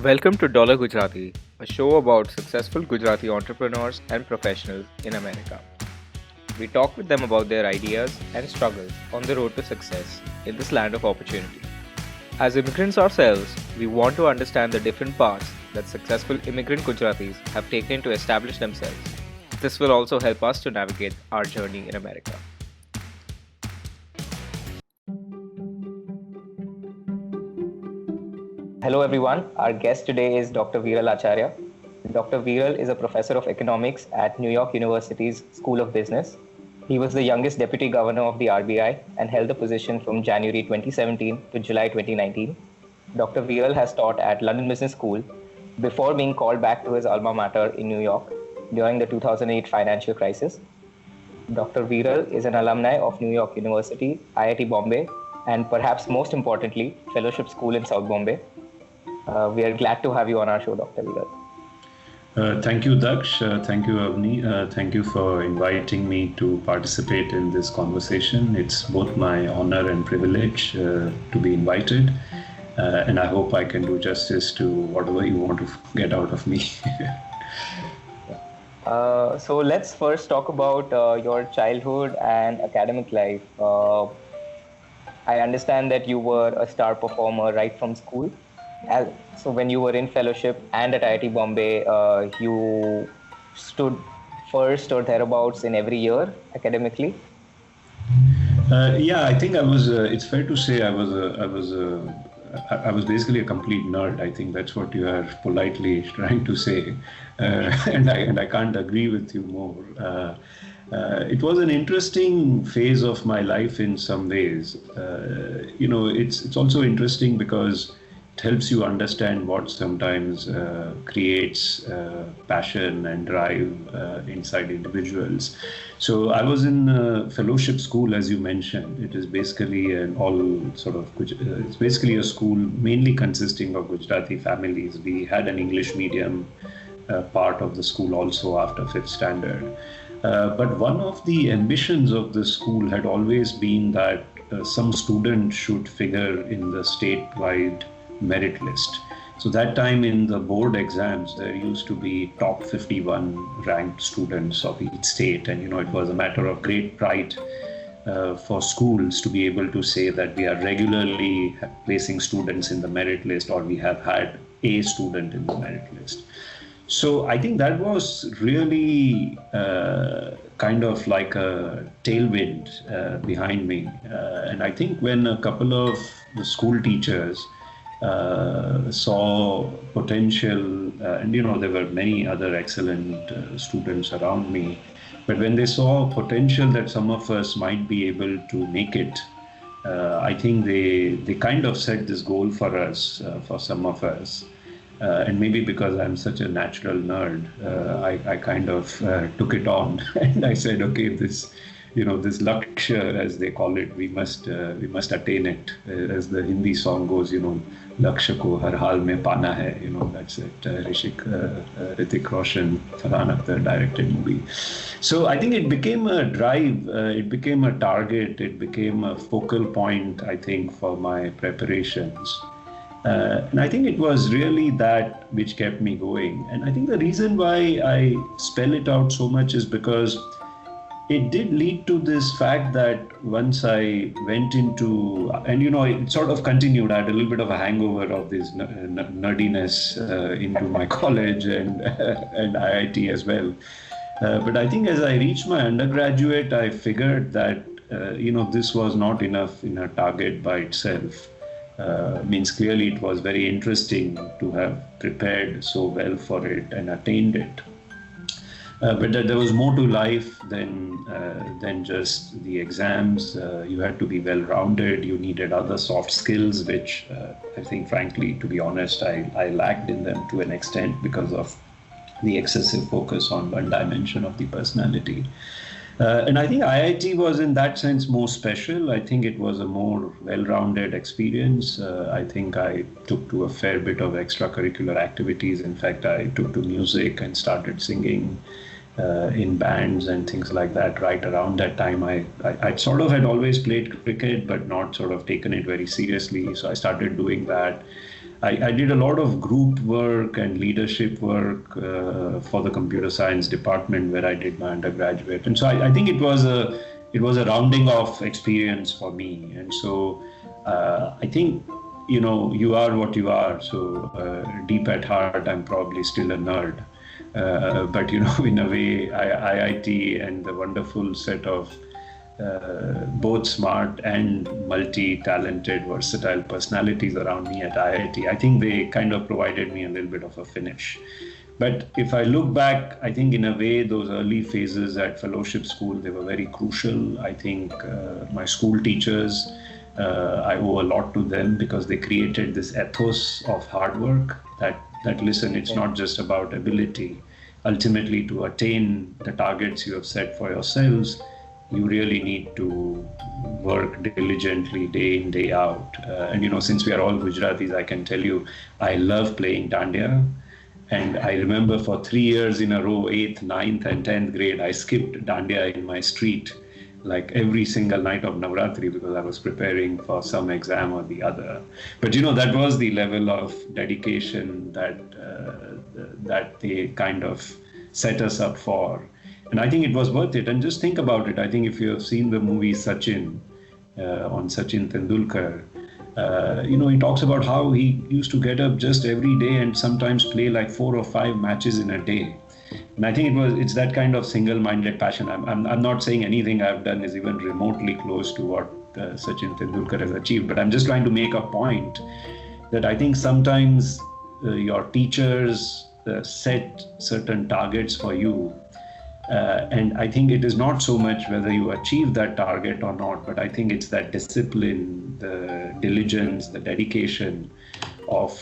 Welcome to Dollar Gujarati, a show about successful Gujarati entrepreneurs and professionals in America. We talk with them about their ideas and struggles on the road to success in this land of opportunity. As immigrants ourselves, we want to understand the different paths that successful immigrant Gujaratis have taken to establish themselves. This will also help us to navigate our journey in America. Hello everyone, our guest today is Dr. Viral Acharya. Dr. Viral is a professor of economics at New York University's School of Business. He was the youngest deputy governor of the RBI and held the position from January 2017 to July 2019. Dr. Viral has taught at London Business School before being called back to his alma mater in New York during the 2008 financial crisis. Dr. Viral is an alumni of New York University, IIT Bombay, and perhaps most importantly, Fellowship School in South Bombay. We are glad to have you on our show, Dr. Viral. Thank you, Daksh. Thank you, Avni. Thank you for inviting me to participate in this conversation. It's both my honor and privilege to be invited. And I hope I can do justice to whatever you want to get out of me. So let's first talk about your childhood and academic life. I understand that you were a star performer right from school. So when you were in fellowship and at IIT Bombay, you stood first or thereabouts in every year academically? Yeah, I think I was. It's fair to say I was basically a complete nerd. I think that's what you are politely trying to say, and I can't agree with you more. It was an interesting phase of my life in some ways. It's also interesting because it helps you understand what sometimes creates passion and drive inside individuals. So I was in fellowship school, as you mentioned. It is basically it's basically a school mainly consisting of Gujarati families. We had an English medium part of the school also after fifth standard. But one of the ambitions of the school had always been that some student should figure in the statewide merit list. So that time in the board exams, there used to be top 51 ranked students of each state. And, it was a matter of great pride for schools to be able to say that we are regularly placing students in the merit list, or we have had a student in the merit list. So I think that was really kind of like a tailwind behind me. And I think when a couple of the school teachers saw potential, and there were many other excellent students around me, but when they saw potential that some of us might be able to make it, I think they kind of set this goal for us, for some of us. And maybe because I'm such a natural nerd, I kind of took it on, and I said, okay, this lakshya, as they call it, we must attain it. As the Hindi song goes, lakshya ko har haal mein pana hai. That's it. Hrithik Roshan, Farhan Akhtar directed movie. So I think it became a drive. It became a target. It became a focal point, I think, for my preparations. And I think it was really that which kept me going. And I think the reason why I spell it out so much is because it did lead to this fact that once I went into, and it sort of continued. I had a little bit of a hangover of this nerdiness into my college and IIT as well. But I think as I reached my undergraduate, I figured that, this was not enough in a target by itself. Means clearly it was very interesting to have prepared so well for it and attained it. But that there was more to life than just the exams. You had to be well-rounded. You needed other soft skills, which I think, frankly, to be honest, I lacked in them to an extent because of the excessive focus on one dimension of the personality. And I think IIT was in that sense more special. I think it was a more well-rounded experience. I think I took to a fair bit of extracurricular activities. In fact, I took to music and started singing in bands and things like that. Right around that time, I sort of had always played cricket, but not sort of taken it very seriously. So I started doing that. I did a lot of group work and leadership work for the computer science department where I did my undergraduate. And so I think it was a rounding off experience for me. And so I think, you are what you are. So deep at heart, I'm probably still a nerd. But, in a way, IIT and the wonderful set of both smart and multi-talented, versatile personalities around me at IIT, I think they kind of provided me a little bit of a finish. But if I look back, I think in a way, those early phases at fellowship school, they were very crucial. I think my school teachers, I owe a lot to them because they created this ethos of hard work that listen, it's not just about ability. Ultimately, to attain the targets you have set for yourselves, you really need to work diligently day in, day out. And since we are all Gujaratis, I can tell you, I love playing dandiya. And I remember for 3 years in a row, 8th, 9th and 10th grade, I skipped dandiya in my street, like every single night of Navratri, because I was preparing for some exam or the other. But that was the level of dedication that they kind of set us up for. And I think it was worth it. And just think about it. I think if you have seen the movie Sachin, on Sachin Tendulkar, he talks about how he used to get up just every day and sometimes play like 4 or 5 matches in a day. And I think it's that kind of single-minded passion. I'm not saying anything I've done is even remotely close to what Sachin Tendulkar has achieved, but I'm just trying to make a point that I think sometimes your teachers set certain targets for you. And I think it is not so much whether you achieve that target or not, but I think it's that discipline, the diligence, the dedication of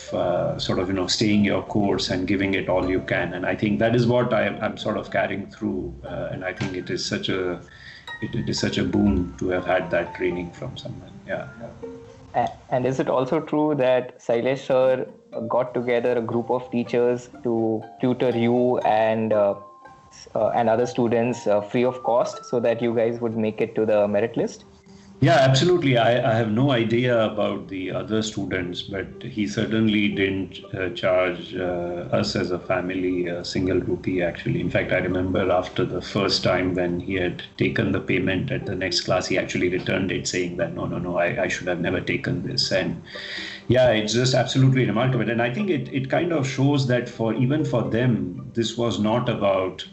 staying your course and giving it all you can. And I think that is what I'm sort of carrying through. And I think it is such a boon to have had that training from someone. Yeah. And is it also true that Sailesh sir got together a group of teachers to tutor you and other students free of cost so that you guys would make it to the merit list? Yeah, absolutely. I have no idea about the other students, but he certainly didn't charge us as a family a single rupee, actually. In fact, I remember after the first time when he had taken the payment at the next class, he actually returned it saying that, no, I should have never taken this. And yeah, it's just absolutely remarkable. And I think it kind of shows that even for them, this was not about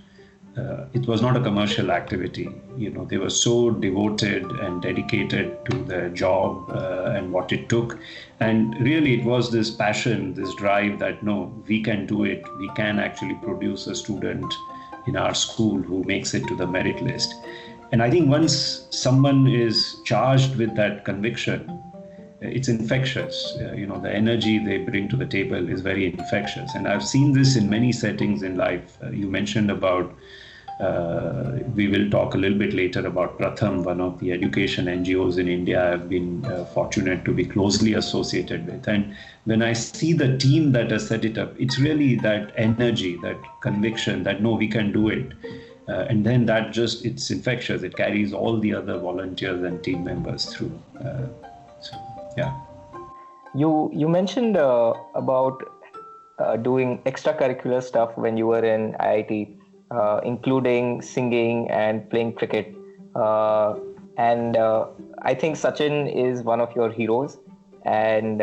it was not a commercial activity. They were so devoted and dedicated to their job and what it took. And really, it was this passion, this drive that, no, we can do it. We can actually produce a student in our school who makes it to the merit list. And I think once someone is charged with that conviction, it's infectious. The energy they bring to the table is very infectious. And I've seen this in many settings in life. You mentioned about we will talk a little bit later about Pratham, one of the education NGOs in India I've been fortunate to be closely associated with. And when I see the team that has set it up, it's really that energy, that conviction that, no, we can do it. And then it's infectious. It carries all the other volunteers and team members through. Yeah. You mentioned about doing extracurricular stuff when you were in IIT. Including singing and playing cricket. And I think Sachin is one of your heroes. And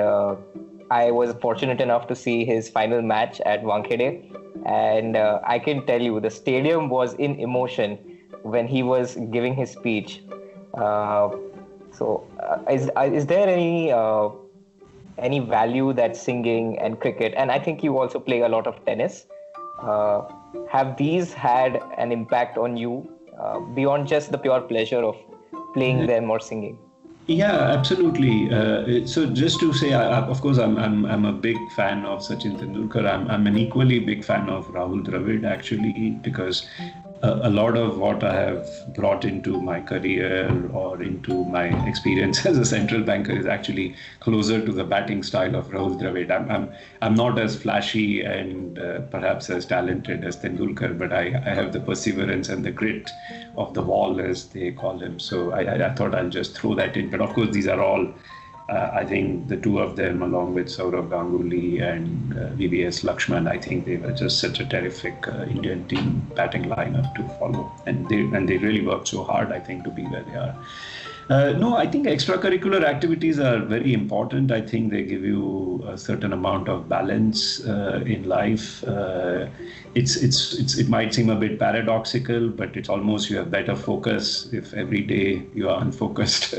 I was fortunate enough to see his final match at Wankhede. And I can tell you, the stadium was in emotion when he was giving his speech. Is there any value that singing and cricket, and I think you also play a lot of tennis, have these had an impact on you beyond just the pure pleasure of playing them or singing? Yeah, absolutely. So just to say, of course, I'm a big fan of Sachin Tendulkar. I'm an equally big fan of Rahul Dravid, actually, because a lot of what I have brought into my career or into my experience as a central banker is actually closer to the batting style of Rahul Dravid. I'm not as flashy and perhaps as talented as Tendulkar, but I have the perseverance and the grit of the wall, as they call him. So I thought I'll just throw that in. But of course, these are all I think the two of them, along with Saurav Ganguly and VVS Lakshman, I think they were just such a terrific Indian team batting lineup to follow, and they really worked so hard, I think, to be where they are. No, I think extracurricular activities are very important. I think they give you a certain amount of balance in life. It might seem a bit paradoxical, but it's almost you have better focus if every day you are unfocused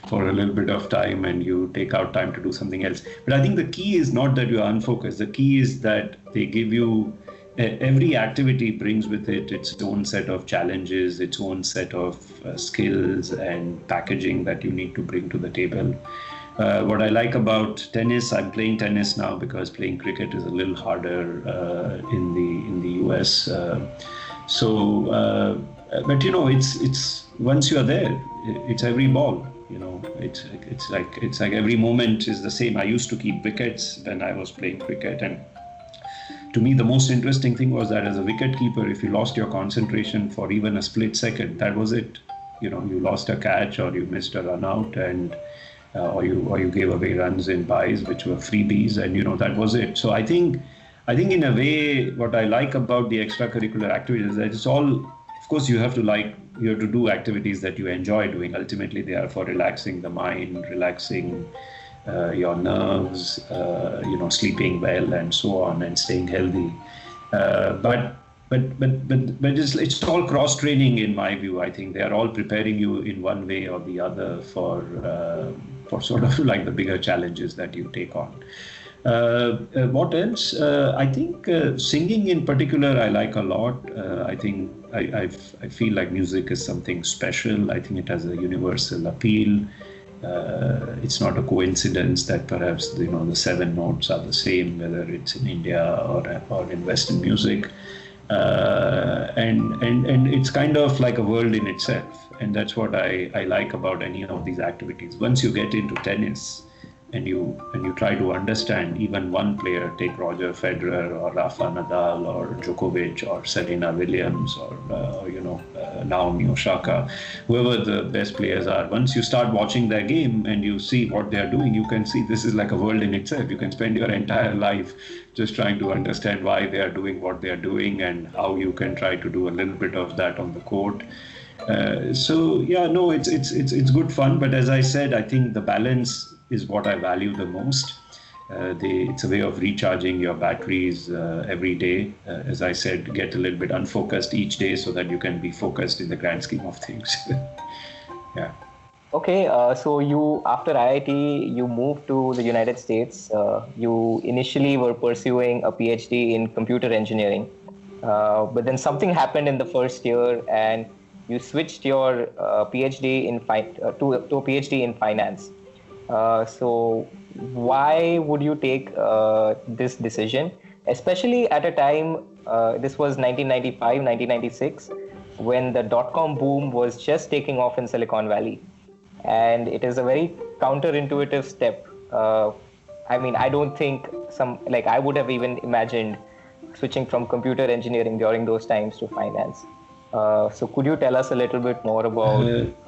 for a little bit of time and you take out time to do something else. But I think the key is not that you are unfocused. The key is that they give you every activity brings with it its own set of challenges, its own set of skills and packaging that you need to bring to the table. What I like about tennis, I'm playing tennis now because playing cricket is a little harder in the US. But it's once you are there, it's every ball. It's like every moment is the same. I used to keep wickets when I was playing cricket, and to me, the most interesting thing was that as a wicket keeper, if you lost your concentration for even a split second, that was it. You lost a catch or you missed a run out, and or you gave away runs in byes, which were freebies, and that was it. So I think in a way, what I like about the extracurricular activities is that it's all, of course, you have to do activities that you enjoy doing. Ultimately, they are for relaxing the mind, relaxing your nerves, sleeping well and so on, and staying healthy. But it's all cross training in my view. I think they are all preparing you in one way or the other for sort of like the bigger challenges that you take on. What else? I think singing in particular I like a lot. I think I feel like music is something special. I think it has a universal appeal. It's not a coincidence that perhaps the seven notes are the same, whether it's in India or in Western music, and it's kind of like a world in itself, and that's what I like about any of these activities. Once you get into tennis and you try to understand even one player, take Roger Federer or Rafa Nadal or Djokovic or Serena Williams or Naomi Osaka, whoever the best players are, once you start watching their game and you see what they are doing, you can see this is like a world in itself. You can spend your entire life just trying to understand why they are doing what they are doing and how you can try to do a little bit of that on the court. It's good fun. But as I said, I think the balance is what I value the most. It's a way of recharging your batteries every day. As I said, get a little bit unfocused each day so that you can be focused in the grand scheme of things. Yeah. Okay, so you, after IIT, you moved to the United States. You initially were pursuing a PhD in computer engineering, but then something happened in the first year and you switched your PhD to a PhD in finance. So why would you take this decision, especially at a time, this was 1995, 1996, when the dot-com boom was just taking off in Silicon Valley. And it is a very counterintuitive step. I don't think I would have even imagined switching from computer engineering during those times to finance. So could you tell us a little bit more about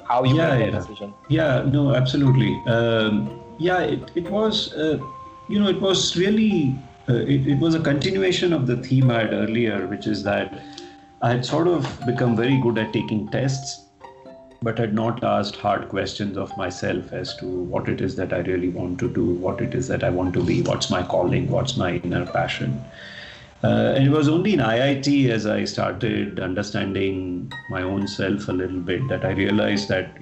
how you made that decision? Yeah, no, absolutely. It was, it was really, it was a continuation of the theme I had earlier, which is that I had sort of become very good at taking tests, but had not asked hard questions of myself as to what it is that I really want to do, what it is that I want to be, what's my calling, what's my inner passion. And it was only in IIT, as I started understanding my own self a little bit, that I realized that,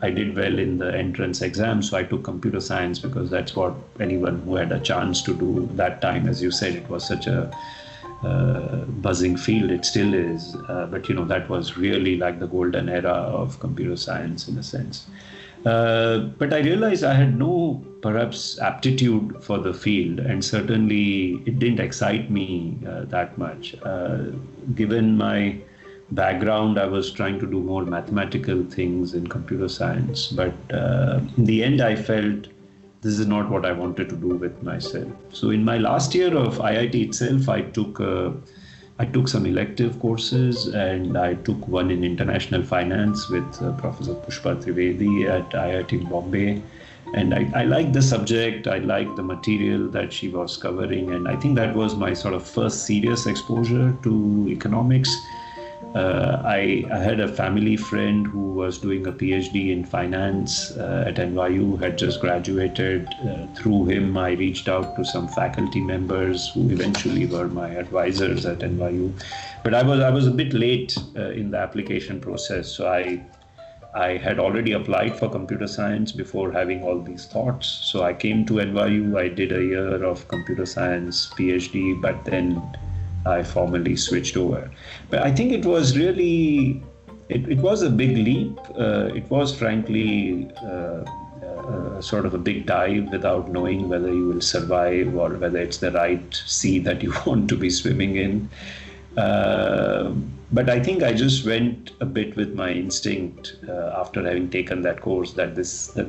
I did well in the entrance exam. So I took computer science because that's what anyone who had a chance to do that time, as you said, it was such a buzzing field. It still is. But that was really like the golden era of computer science in a sense. But I realized I had no perhaps aptitude for the field, and certainly it didn't excite me that much. Given my background, I was trying to do more mathematical things in computer science, but in the end I felt this is not what I wanted to do with myself. So in my last year of IIT itself, I took some elective courses, and I took one in international finance with Professor Pushpa Trivedi at IIT Bombay. And I liked the subject, I liked the material that she was covering, and I think that was my sort of first serious exposure to economics. I had a family friend who was doing a PhD in finance at NYU, had just graduated. Through him, I reached out to some faculty members who eventually were my advisors at NYU. But I was a bit late in the application process, so I had already applied for computer science before having all these thoughts. So I came to NYU, I did a year of computer science PhD, but then I formally switched over. But I think it was really, it was a big leap. It was frankly sort of a big dive without knowing whether you will survive or whether it's the right sea that you want to be swimming in. But I think I just went a bit with my instinct after having taken that course that the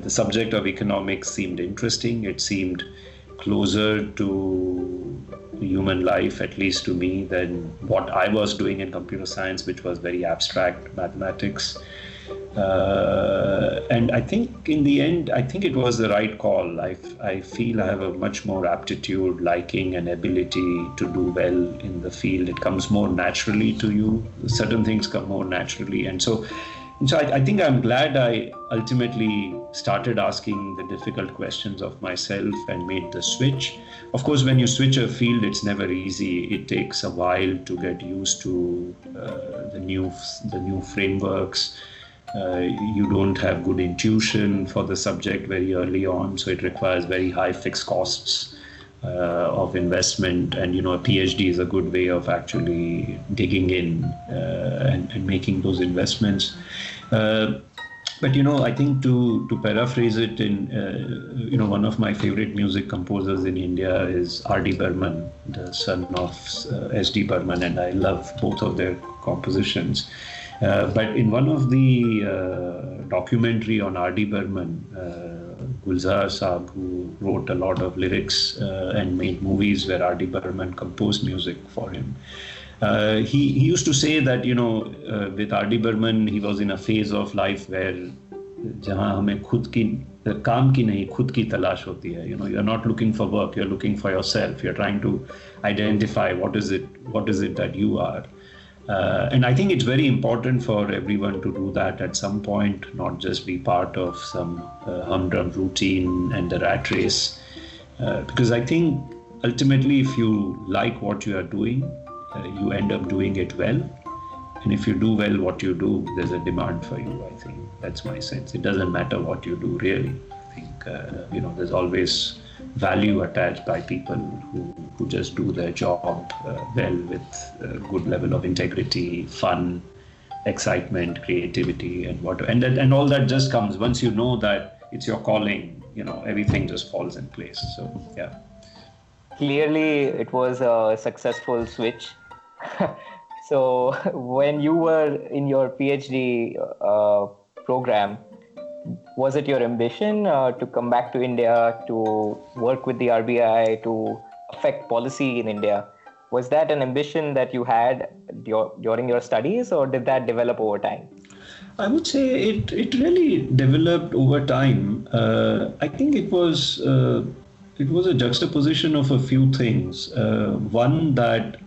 subject of economics seemed interesting. It seemed closer to human life, at least to me, than what I was doing in computer science, which was very abstract mathematics. And I think in the end, I think it was the right call. I feel I have a much more aptitude, liking, and ability to do well in the field. It comes more naturally to you. Certain things come more naturally. And so I think I'm glad I ultimately started asking the difficult questions of myself and made the switch. Of course, when you switch a field, it's never easy. It takes a while to get used to the new frameworks. You don't have good intuition for the subject very early on, so it requires very high fixed costs of investment. And a PhD is a good way of actually digging in and making those investments. But I think to paraphrase it in one of my favorite music composers in India is R.D. Burman, the son of S.D. Burman, and I love both of their compositions. But in one of the documentary on R.D. Burman, Gulzar Saab, who wrote a lot of lyrics and made movies where R.D. Burman composed music for him, he used to say that with R.D. Burman he was in a phase of life where जहाँ हमें खुद की काम की नहीं खुद की तलाश होती है. You're not looking for work, you're looking for yourself. You're trying to identify what is it that you are. And I think it's very important for everyone to do that at some point, not just be part of some humdrum routine and the rat race. Because I think ultimately, if you like what you are doing, you end up doing it well. And if you do well what you do, there's a demand for you, I think. That's my sense. It doesn't matter what you do, really. I think, there's always value attached by people who just do their job well with a good level of integrity, fun, excitement, creativity, and what. And all that just comes once you know that it's your calling. Everything just falls in place. So, yeah. Clearly, it was a successful switch. So when you were in your PhD program, was it your ambition to come back to India, to work with the RBI, to affect policy in India? Was that an ambition that you had during your studies, or did that develop over time? I would say it really developed over time. I think it was a juxtaposition of a few things. One, that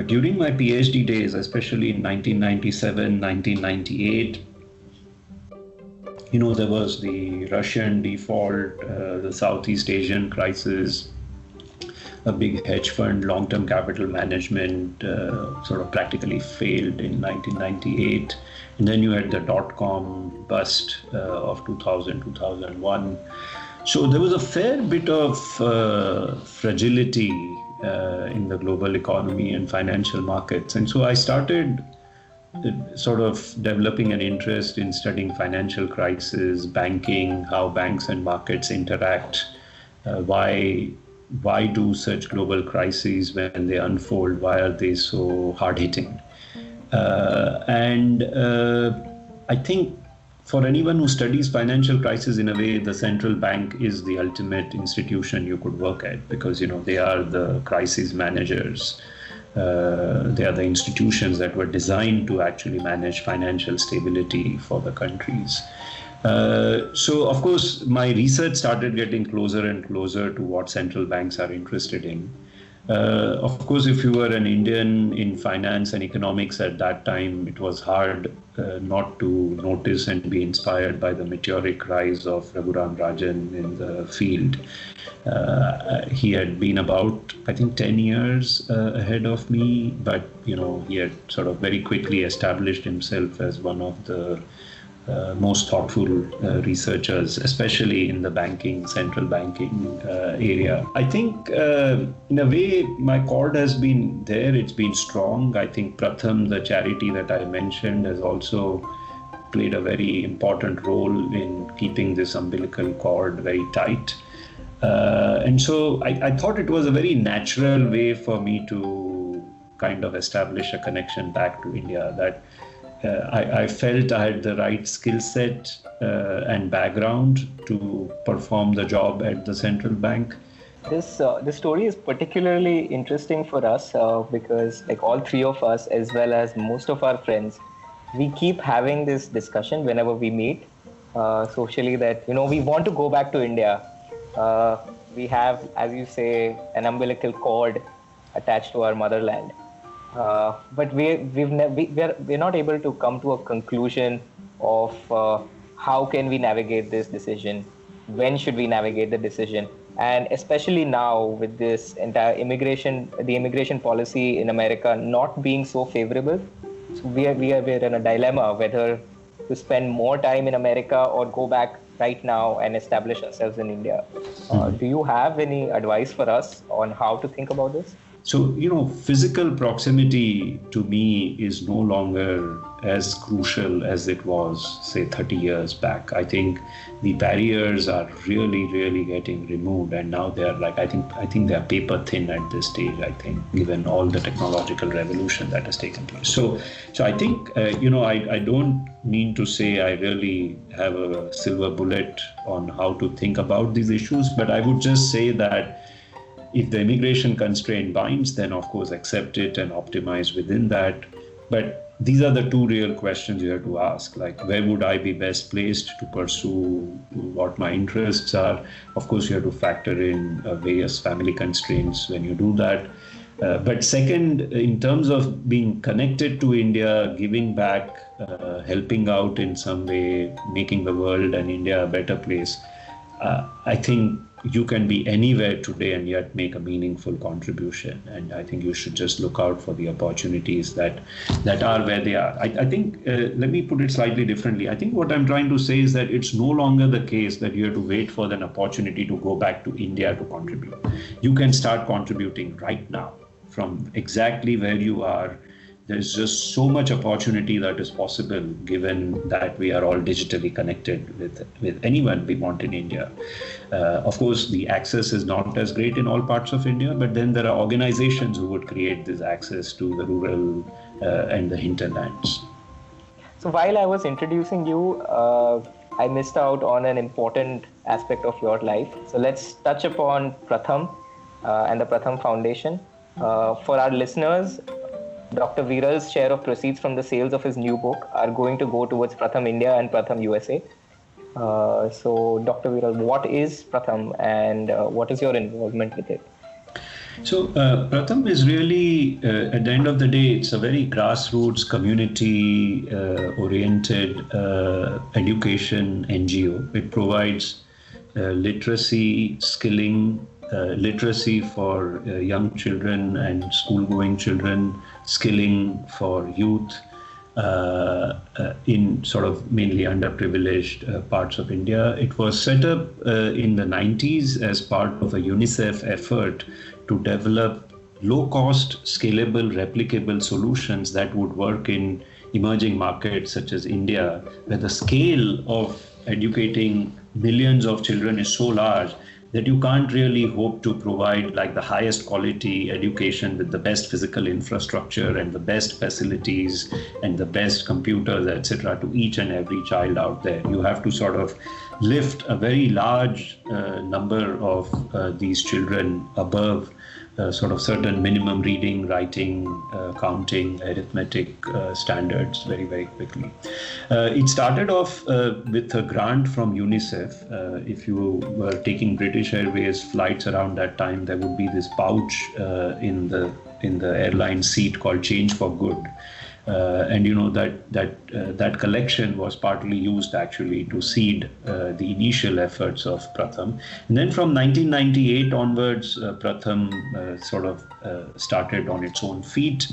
during my PhD days, especially in 1997, 1998, there was the Russian default, the Southeast Asian crisis, a big hedge fund, long-term capital management sort of practically failed in 1998. And then you had the dot-com bust of 2000, 2001. So there was a fair bit of fragility in the global economy and financial markets. And so I started sort of developing an interest in studying financial crisis, banking, how banks and markets interact, why do such global crises, when they unfold, why are they so hard-hitting? And I think for anyone who studies financial crisis, in a way, the central bank is the ultimate institution you could work at, because they are the crisis managers. They are the institutions that were designed to actually manage financial stability for the countries. So, of course, my research started getting closer and closer to what central banks are interested in. Of course, if you were an Indian in finance and economics at that time, it was hard not to notice and be inspired by the meteoric rise of Raghuram Rajan in the field. He had been about, I think, 10 years ahead of me, but he had sort of very quickly established himself as one of the most thoughtful researchers, especially in the central banking area. I think in a way my cord has been there, it's been strong. I think Pratham, the charity that I mentioned, has also played a very important role in keeping this umbilical cord very tight. And so I thought it was a very natural way for me to kind of establish a connection back to India, that I felt I had the right skill set and background to perform the job at the central bank. This story is particularly interesting for us because like all three of us, as well as most of our friends, we keep having this discussion whenever we meet socially that, we want to go back to India. We have, as you say, an umbilical cord attached to our motherland. But we're not able to come to a conclusion of how can we navigate this decision, when should we navigate the decision, and especially now with this entire the immigration policy in America not being so favorable, so we're in a dilemma whether to spend more time in America or go back right now and establish ourselves in India. Do you have any advice for us on how to think about this? So, physical proximity to me is no longer as crucial as it was, say, 30 years back. I think the barriers are really, really getting removed. And now they are I think they are paper thin at this stage, I think, given all the technological revolution that has taken place. So I think, I don't mean to say I really have a silver bullet on how to think about these issues, but I would just say that if the immigration constraint binds, then of course accept it and optimize within that. But these are the two real questions you have to ask, like where would I be best placed to pursue what my interests are? Of course, you have to factor in various family constraints when you do that. But second, in terms of being connected to India, giving back, helping out in some way, making the world and India a better place, I think you can be anywhere today and yet make a meaningful contribution. And I think you should just look out for the opportunities that are where they are. I think, let me put it slightly differently. I think what I'm trying to say is that it's no longer the case that you have to wait for an opportunity to go back to India to contribute. You can start contributing right now from exactly where you are. There's just so much opportunity that is possible given that we are all digitally connected with anyone we want in India. Of course, the access is not as great in all parts of India, but then there are organizations who would create this access to the rural and the hinterlands. So while I was introducing you, I missed out on an important aspect of your life. So let's touch upon Pratham and the Pratham Foundation. For our listeners, Dr. Viral's share of proceeds from the sales of his new book are going to go towards Pratham India and Pratham USA. So, Dr. Viral, what is Pratham and what is your involvement with it? So, Pratham is really, at the end of the day, it's a very grassroots, community-oriented education NGO. It provides literacy, skilling, literacy for young children and school-going children, skilling for youth in sort of mainly underprivileged parts of India. It was set up in the 90s as part of a UNICEF effort to develop low-cost, scalable, replicable solutions that would work in emerging markets such as India, where the scale of educating millions of children is so large that you can't really hope to provide like the highest quality education with the best physical infrastructure and the best facilities and the best computers, etc., to each and every child out there. You have to sort of lift a very large number of these children above sort of certain minimum reading, writing, counting, arithmetic standards very, very quickly. It started off with a grant from UNICEF. If you were taking British Airways flights around that time, there would be this pouch in the airline seat called Change for Good. And that collection was partly used actually to seed the initial efforts of Pratham. And then from 1998 onwards, Pratham sort of started on its own feet.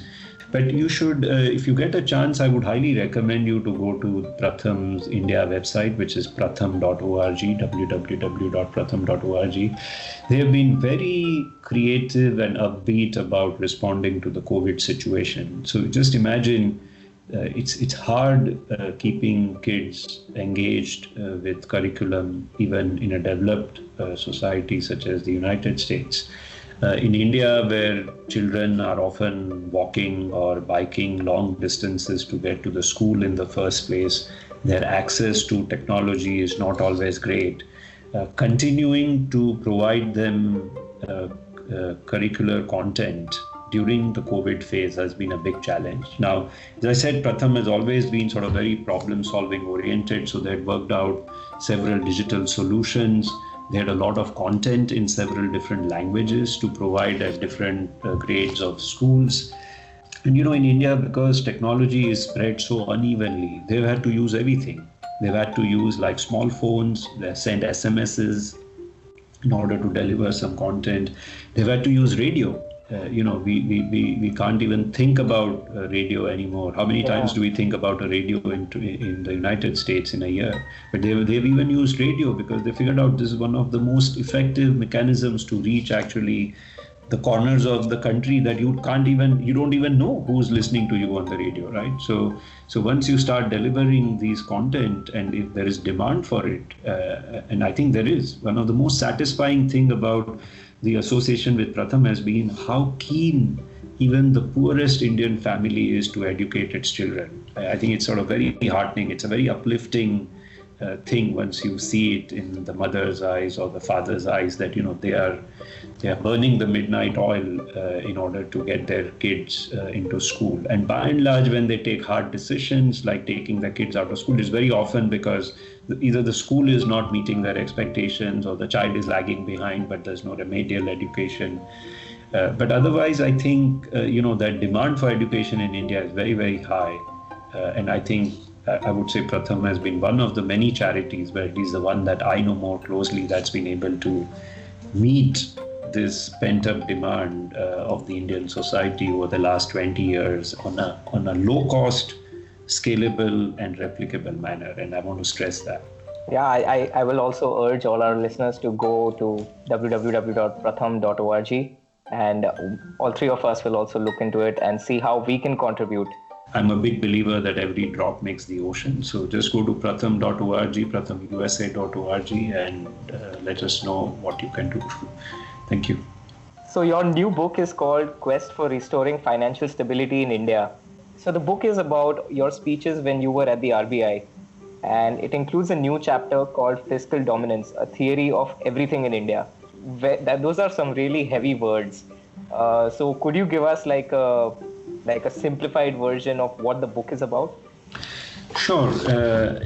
But you should, if you get a chance, I would highly recommend you to go to Pratham's India website, which is pratham.org, www.pratham.org. They have been very creative and upbeat about responding to the COVID situation. So just imagine, it's hard keeping kids engaged with curriculum, even in a developed society such as the United States. In India, where children are often walking or biking long distances to get to the school in the first place, their access to technology is not always great. Continuing to provide them curricular content during the COVID phase has been a big challenge. Now, as I said, Pratham has always been sort of very problem-solving oriented, so they had worked out several digital solutions. They had a lot of content in several different languages to provide at different grades of schools. And in India, because technology is spread so unevenly, they've had to use everything. They've had to use like small phones, they send SMSs in order to deliver some content. They've had to use radio. We can't even think about radio anymore. How many times do we think about a radio in the United States in a year? But they've even used radio because they figured out this is one of the most effective mechanisms to reach actually the corners of the country that you don't even know who's listening to you on the radio, right? So once you start delivering these content, and if there is demand for it, and I think there is, one of the most satisfying thing about the association with Pratham has been how keen even the poorest Indian family is to educate its children. I think it's sort of very heartening. It's a very uplifting thing once you see it in the mother's eyes or the father's eyes that they are burning the midnight oil in order to get their kids into school. And by and large, when they take hard decisions like taking their kids out of school, it's very often because either the school is not meeting their expectations or the child is lagging behind, but there's no remedial education. But otherwise, I think that demand for education in India is very, very high, and I think I would say Pratham has been one of the many charities, but at least the one that I know more closely that's been able to meet this pent-up demand of the Indian society over the last 20 years on a low-cost, scalable and replicable manner. And I want to stress that. Yeah, I will also urge all our listeners to go to www.pratham.org, and all three of us will also look into it and see how we can contribute. I'm a big believer that every drop makes the ocean. So just go to pratham.org, prathamusa.org, and let us know what you can do. Thank you. So your new book is called Quest for Restoring Financial Stability in India. So the book is about your speeches when you were at the RBI, and it includes a new chapter called Fiscal Dominance, a theory of everything in India. Those are some really heavy words. So could you give us like a simplified version of what the book is about? Sure. The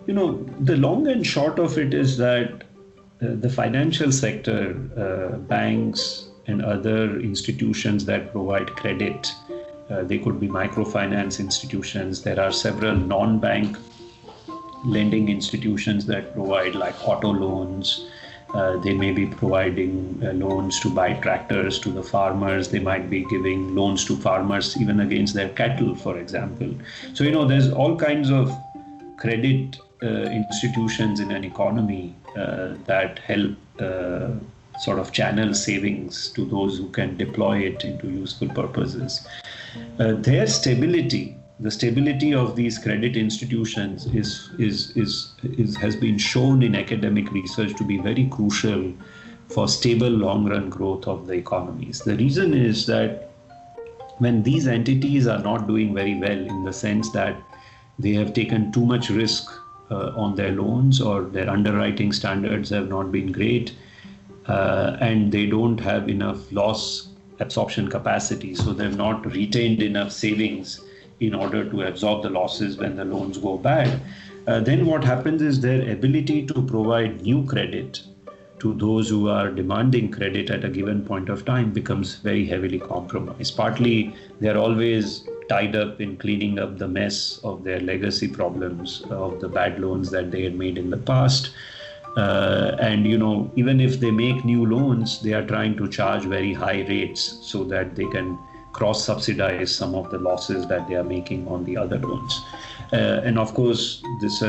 long and short of it is that the financial sector, banks and other institutions that provide credit, they could be microfinance institutions. There are several non-bank lending institutions that provide like auto loans. They may be providing loans to buy tractors to the farmers. They might be giving loans to farmers even against their cattle, for example. So, there's all kinds of credit institutions in an economy that help sort of channel savings to those who can deploy it into useful purposes. Their stability, the stability of these credit institutions has been shown in academic research to be very crucial for stable long-run growth of the economies. The reason is that when these entities are not doing very well, in the sense that they have taken too much risk on their loans, or their underwriting standards have not been great, and they don't have enough loss absorption capacity. So they've not retained enough savings in order to absorb the losses when the loans go bad. Then what happens is their ability to provide new credit to those who are demanding credit at a given point of time becomes very heavily compromised. Partly, they're always tied up in cleaning up the mess of their legacy problems, of the bad loans that they had made in the past. And even if they make new loans, they are trying to charge very high rates so that they can cross-subsidize some of the losses that they are making on the other loans. And of course, this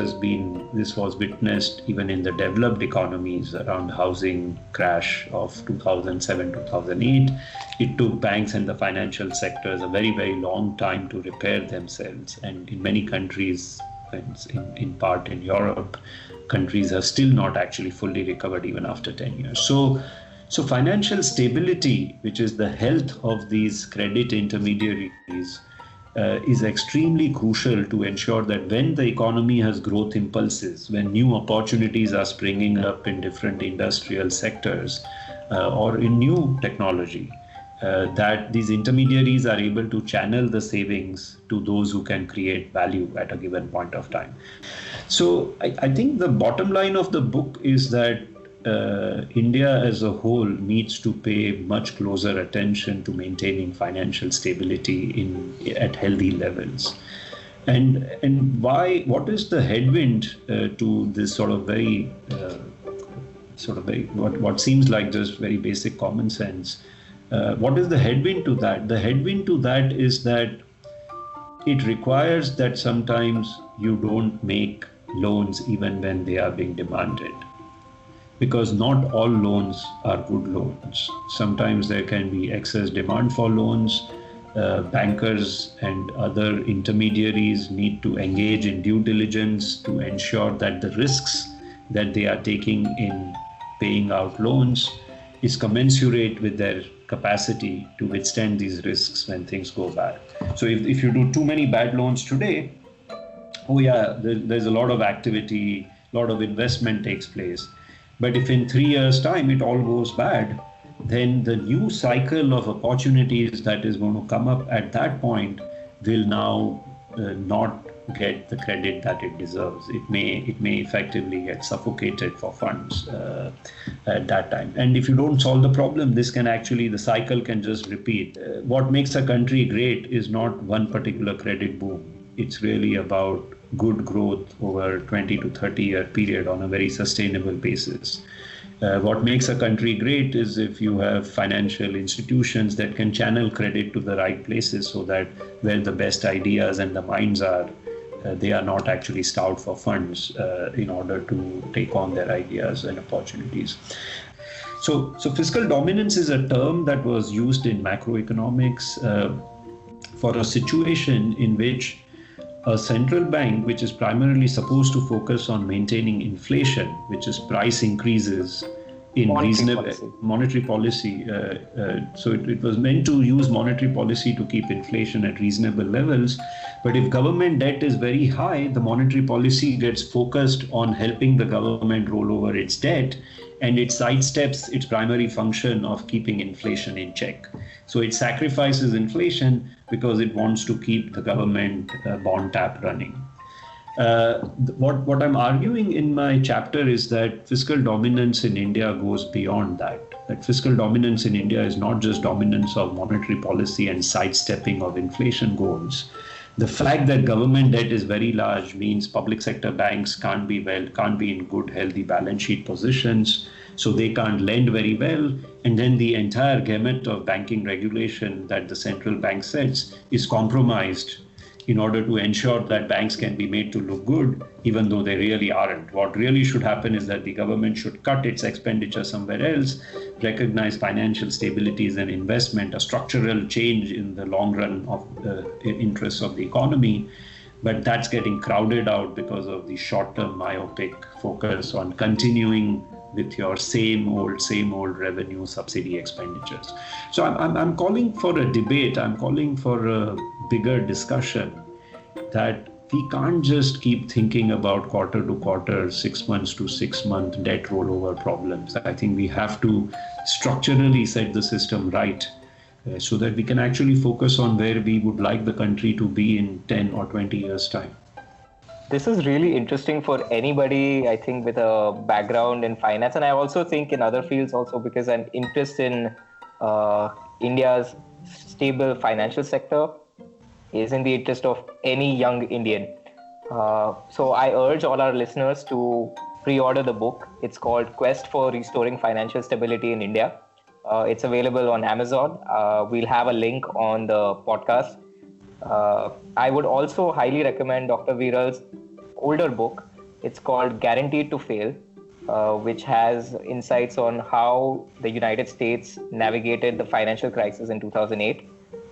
was witnessed even in the developed economies around housing crash of 2007, 2008. It took banks and the financial sectors a very, very long time to repair themselves. And in many countries, in part in Europe, countries have still not actually fully recovered even after 10 years. So financial stability, which is the health of these credit intermediaries, is extremely crucial to ensure that when the economy has growth impulses, when new opportunities are springing up in different industrial sectors or in new technology, that these intermediaries are able to channel the savings to those who can create value at a given point of time. So I think the bottom line of the book is that India as a whole needs to pay much closer attention to maintaining financial stability at healthy levels. And what is the headwind to this sort of very what seems like just very basic common sense? What is the headwind to that? The headwind to that is that it requires that sometimes you don't make loans even when they are being demanded, because not all loans are good loans. Sometimes there can be excess demand for loans. Bankers and other intermediaries need to engage in due diligence to ensure that the risks that they are taking in paying out loans is commensurate with their capacity to withstand these risks when things go bad. So if you do too many bad loans today, there's a lot of activity, a lot of investment takes place. But if in 3 years' time it all goes bad, then the new cycle of opportunities that is going to come up at that point will now not get the credit that it deserves. It may effectively get suffocated for funds at that time. And if you don't solve the problem, the cycle can just repeat. What makes a country great is not one particular credit boom. It's really about good growth over 20 to 30 year period on a very sustainable basis. What makes a country great is if you have financial institutions that can channel credit to the right places, so that where the best ideas and the minds are, they are not actually starved for funds in order to take on their ideas and opportunities. So fiscal dominance is a term that was used in macroeconomics for a situation in which a central bank, which is primarily supposed to focus on maintaining inflation, which is price increases in monetary policy. So it was meant to use monetary policy to keep inflation at reasonable levels. But if government debt is very high, the monetary policy gets focused on helping the government roll over its debt, and it sidesteps its primary function of keeping inflation in check. So it sacrifices inflation because it wants to keep the government bond tap running. What I'm arguing in my chapter is that fiscal dominance in India goes beyond that. That fiscal dominance in India is not just dominance of monetary policy and sidestepping of inflation goals. The fact that government debt is very large means public sector banks can't be in good, healthy balance sheet positions, so they can't lend very well. And then the entire gamut of banking regulation that the central bank sets is compromised in order to ensure that banks can be made to look good, even though they really aren't. What really should happen is that the government should cut its expenditure somewhere else, recognize financial stability as an investment, a structural change in the long run of the interests of the economy. But that's getting crowded out because of the short-term myopic focus on continuing with your same old revenue subsidy expenditures. So I'm calling for a debate. I'm calling for a bigger discussion that we can't just keep thinking about quarter to quarter, 6 months to 6 month debt rollover problems. I think we have to structurally set the system right so that we can actually focus on where we would like the country to be in 10 or 20 years' time. This is really interesting for anybody, I think, with a background in finance. And I also think in other fields also, because an interest in India's stable financial sector is in the interest of any young Indian. So I urge all our listeners to pre-order the book. It's called Quest for Restoring Financial Stability in India. It's available on Amazon. We'll have a link on the podcast. I would also highly recommend Dr. Viral's older book. It's called Guaranteed to Fail, which has insights on how the United States navigated the financial crisis in 2008.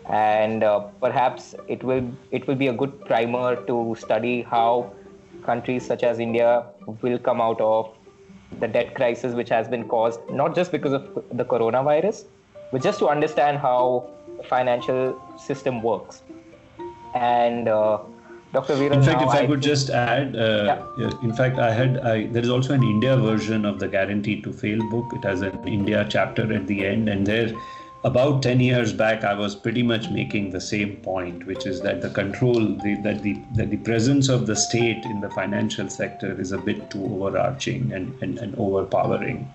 And perhaps it will be a good primer to study how countries such as India will come out of the debt crisis, which has been caused not just because of the coronavirus, but just to understand how the financial system works. And Dr. Viral, in fact, if I could just add, in fact, there is also an India version of the Guaranteed to Fail book. It has an India chapter at the end, and there, about 10 years back, I was pretty much making the same point, which is that the control, that the presence of the state in the financial sector is a bit too overarching and overpowering.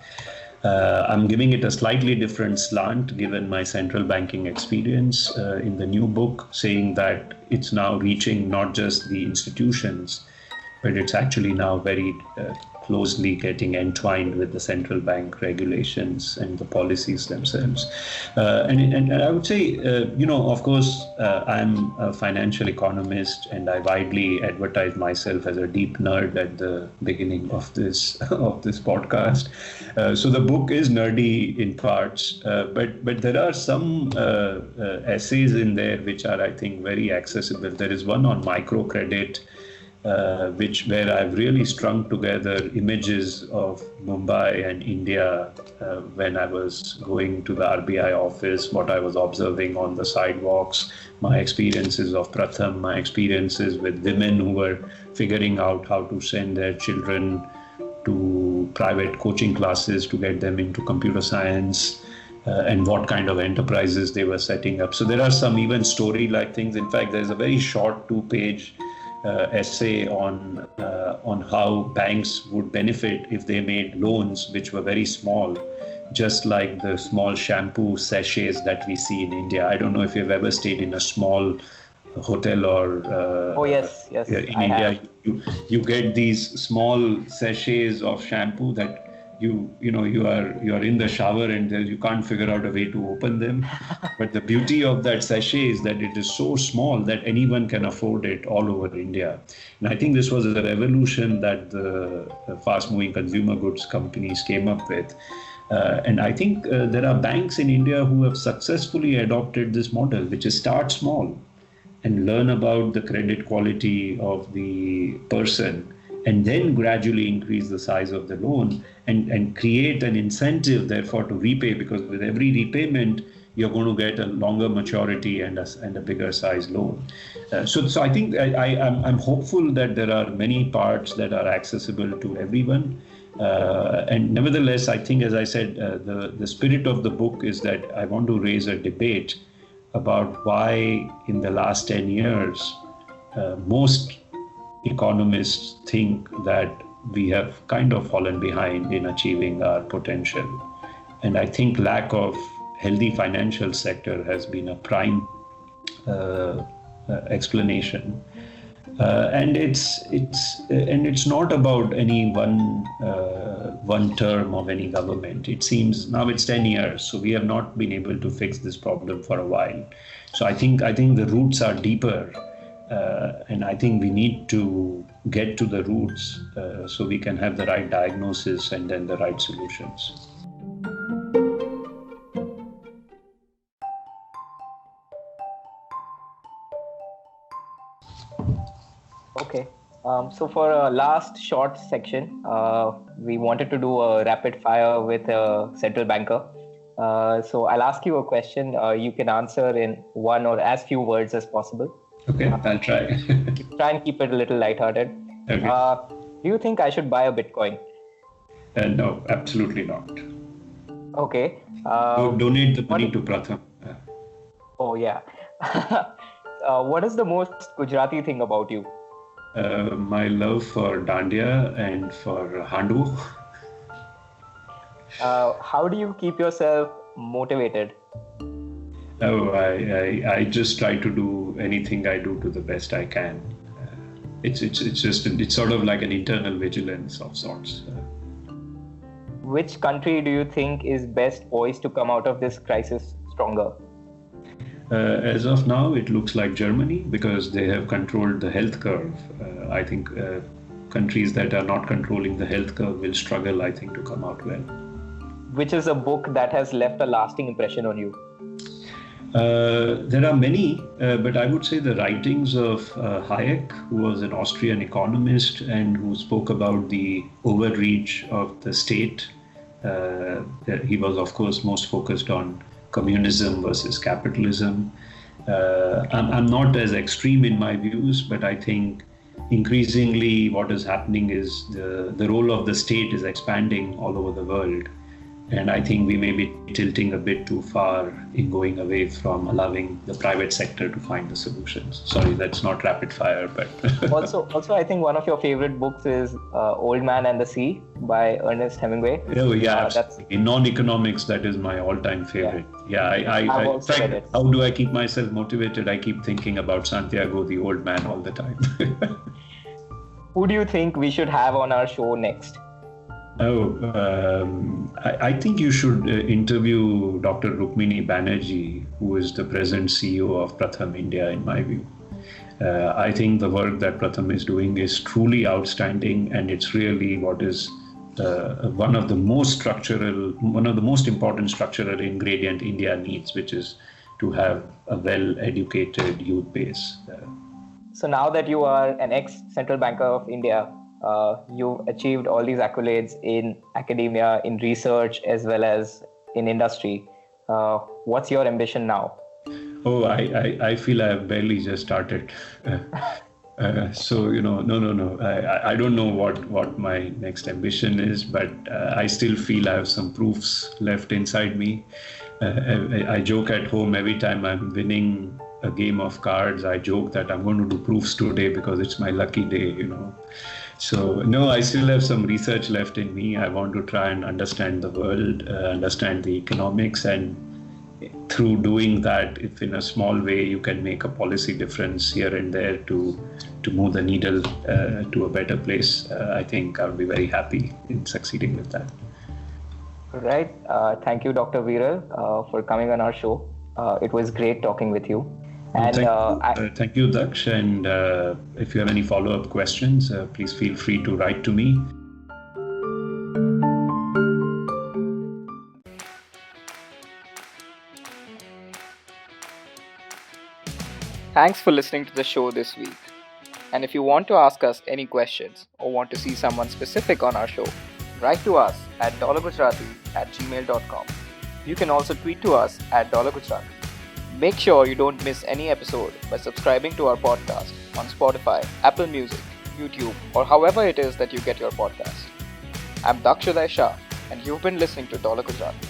I'm giving it a slightly different slant given my central banking experience in the new book, saying that it's now reaching not just the institutions, but it's actually now very closely getting entwined with the central bank regulations and the policies themselves. And I would say, of course, I'm a financial economist, and I widely advertise myself as a deep nerd at the beginning of this podcast. So the book is nerdy in parts, but there are some essays in there which are, I think, very accessible. There is one on microcredit, where I've really strung together images of Mumbai and India when I was going to the RBI office, what I was observing on the sidewalks, my experiences of Pratham, my experiences with women who were figuring out how to send their children to private coaching classes to get them into computer science, and what kind of enterprises they were setting up. So there are some even story-like things. In fact, there's a very short 2-page essay on how banks would benefit if they made loans which were very small, just like the small shampoo sachets that we see in India. I don't know if you've ever stayed in a small hotel or yes, in India. You get these small sachets of shampoo that you are in the shower and you can't figure out a way to open them. But the beauty of that sachet is that it is so small that anyone can afford it all over India. And I think this was a revolution that the fast-moving consumer goods companies came up with. And I think there are banks in India who have successfully adopted this model, which is start small and learn about the credit quality of the person, and then gradually increase the size of the loan and create an incentive, therefore, to repay, because with every repayment, you're going to get a longer maturity and a bigger size loan. So I think I'm hopeful that there are many parts that are accessible to everyone. And nevertheless, I think, as I said, the spirit of the book is that I want to raise a debate about why in the last 10 years, most economists think that we have kind of fallen behind in achieving our potential. And I think lack of healthy financial sector has been a prime explanation. And it's not about any one term of any government. It seems now it's 10 years, so we have not been able to fix this problem for a while. So I think the roots are deeper. And I think we need to get to the roots so we can have the right diagnosis and then the right solutions. Okay. So for a last short section, we wanted to do a rapid fire with a central banker. So I'll ask you a question. You can answer in one or as few words as possible. Okay, I'll try. try and keep it a little lighthearted. Okay. Do you think I should buy a Bitcoin? No, absolutely not. Okay. Donate the money to Pratham. Oh, yeah. What is the most Gujarati thing about you? My love for Dandiya and for Handu. How do you keep yourself motivated? Oh, I just try to do anything I do to the best I can. It's sort of like an internal vigilance of sorts. Which country do you think is best poised to come out of this crisis stronger? As of now, it looks like Germany because they have controlled the health curve. I think countries that are not controlling the health curve will struggle, I think, to come out well. Which is a book that has left a lasting impression on you? There are many, but I would say the writings of Hayek, who was an Austrian economist and who spoke about the overreach of the state. He was, of course, most focused on communism versus capitalism. I'm not as extreme in my views, but I think increasingly what is happening is the role of the state is expanding all over the world. And I think we may be tilting a bit too far in going away from allowing the private sector to find the solutions. Sorry, that's not rapid fire, but... also, I think one of your favorite books is Old Man and the Sea by Ernest Hemingway. Oh, yeah, absolutely. In non-economics, that is my all-time favorite. Yeah, I've also read it. How do I keep myself motivated? I keep thinking about Santiago, the old man, all the time. Who do you think we should have on our show next? I think you should interview Dr. Rukmini Banerjee, who is the present CEO of Pratham India, in my view. I think the work that Pratham is doing is truly outstanding, and it's really what is one of the most important structural ingredient India needs, which is to have a well-educated youth base. So now that you are an ex-Central Banker of India, you've achieved all these accolades in academia, in research, as well as in industry. What's your ambition now? Oh, I feel I have barely just started. So, no. I don't know what my next ambition is, but I still feel I have some proofs left inside me. I joke at home every time I'm winning a game of cards. I joke that I'm going to do proofs today because it's my lucky day, So, no, I still have some research left in me. I want to try and understand the world, understand the economics, and through doing that, if in a small way you can make a policy difference here and there to move the needle to a better place, I think I'll be very happy in succeeding with that. Right. Thank you, Dr. Viral, for coming on our show. It was great talking with you. And thank you, Daksh. And if you have any follow-up questions, please feel free to write to me. Thanks for listening to the show this week. And if you want to ask us any questions or want to see someone specific on our show, write to us at dollargujarati@gmail.com. You can also tweet to us at dollargujarati. Make sure you don't miss any episode by subscribing to our podcast on Spotify, Apple Music, YouTube, or however it is that you get your podcast. I'm Dakshaday Shah, and you've been listening to Dollar Gujarati.